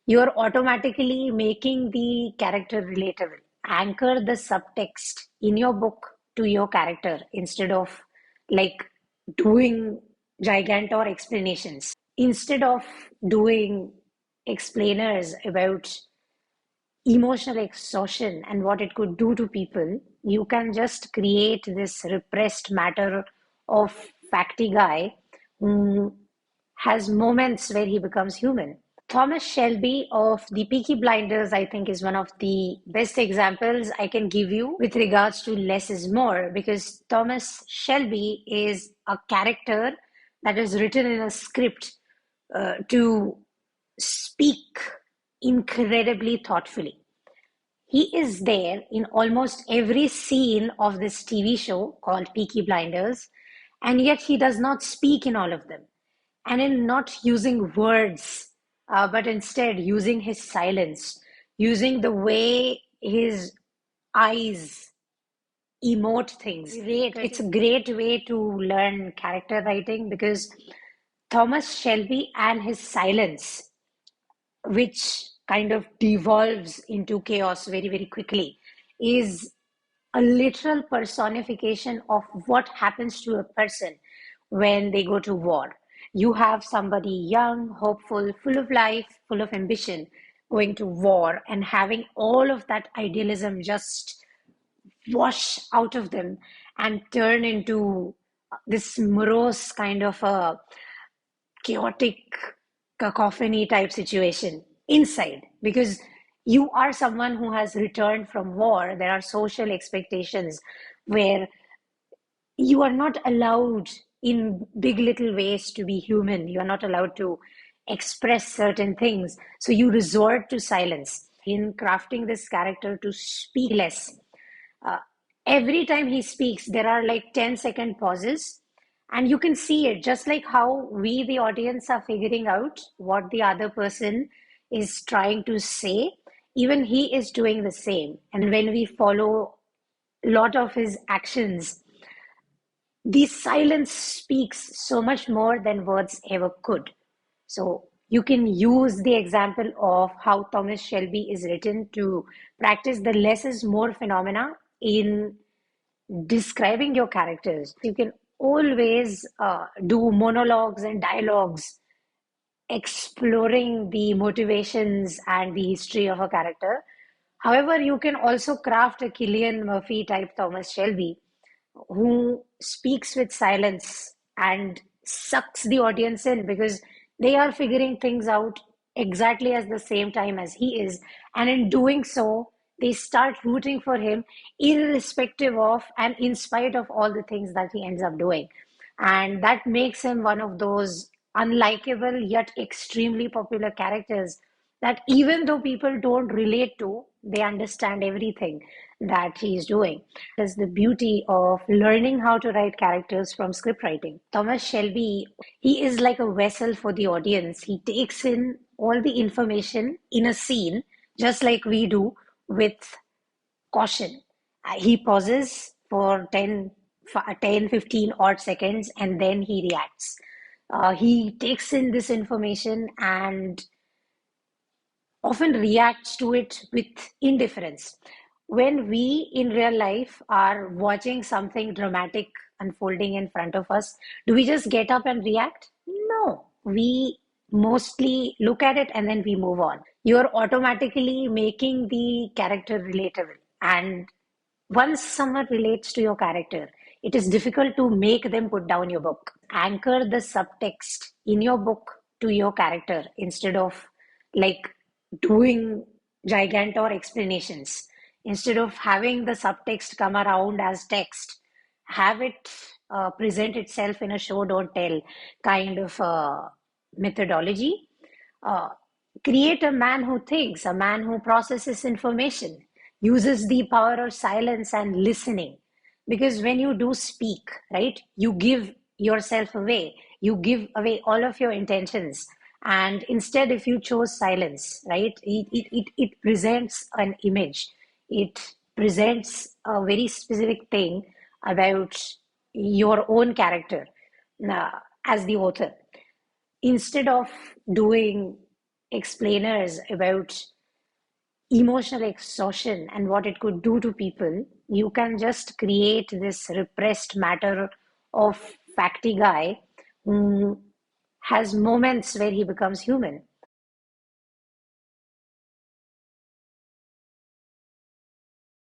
You're automatically making the character relatable. Anchor the subtext in your book to your character instead of like doing gigantor explanations. Instead of doing explainers about emotional exhaustion and what it could do to people, you can just create this repressed matter of facty guy who has moments where he becomes human. Thomas Shelby of the Peaky Blinders, I think, is one of the best examples I can give you with regards to less is more, because Thomas Shelby is a character that is written in a script to speak incredibly thoughtfully. He is there in almost every scene of this TV show called Peaky Blinders, and yet he does not speak in all of them. And in not using words, but instead using his silence, using the way his eyes emote things. Great. It's a great way to learn character writing because Thomas Shelby and his silence, which kind of devolves into chaos very, very quickly, is a literal personification of what happens to a person when they go to war. You have somebody young, hopeful, full of life, full of ambition, going to war and having all of that idealism just wash out of them and turn into this morose kind of a chaotic cacophony type situation inside, because you are someone who has returned from war. There are social expectations where you are not allowed in big little ways to be human. You are not allowed to express certain things. So you resort to silence in crafting this character to speak less. Uh, every time he speaks, there are like 10-second pauses, and you can see it just like how we, the audience, are figuring out what the other person is trying to say. Even he is doing the same. And when we follow a lot of his actions, the silence speaks so much more than words ever could. So you can use the example of how Thomas Shelby is written to practice the less is more phenomena in describing your characters. You can always do monologues and dialogues exploring the motivations and the history of a character. However, you can also craft a Killian Murphy type Thomas Shelby who speaks with silence and sucks the audience in because they are figuring things out exactly at the same time as he is. And in doing so, they start rooting for him, irrespective of and in spite of all the things that he ends up doing. And that makes him one of those unlikable yet extremely popular characters that even though people don't relate to, they understand everything that he's doing. That's the beauty of learning how to write characters from script writing. Thomas Shelby, he is like a vessel for the audience. He takes in all the information in a scene, just like we do, with caution. He pauses for 10, 15 odd seconds and then he reacts. He takes in this information and often reacts to it with indifference. When we in real life are watching something dramatic unfolding in front of us, do we just get up and react? No, we mostly look at it and then we move on. You're automatically making the character relatable. And once someone relates to your character, it is difficult to make them put down your book. Anchor the subtext in your book to your character instead of like doing gigantor explanations. Instead of having the subtext come around as text, have it present itself in a show don't tell kind of methodology. Uh, Create a man who thinks, a man who processes information, uses the power of silence and listening. Because when you do speak, right, you give yourself away, you give away all of your intentions. And instead, if you chose silence, right, it presents an image, it presents a very specific thing about your own character uh, as the author. Instead of doing explainers about emotional exhaustion and what it could do to people, you can just create this repressed matter of facty guy who has moments where he becomes human.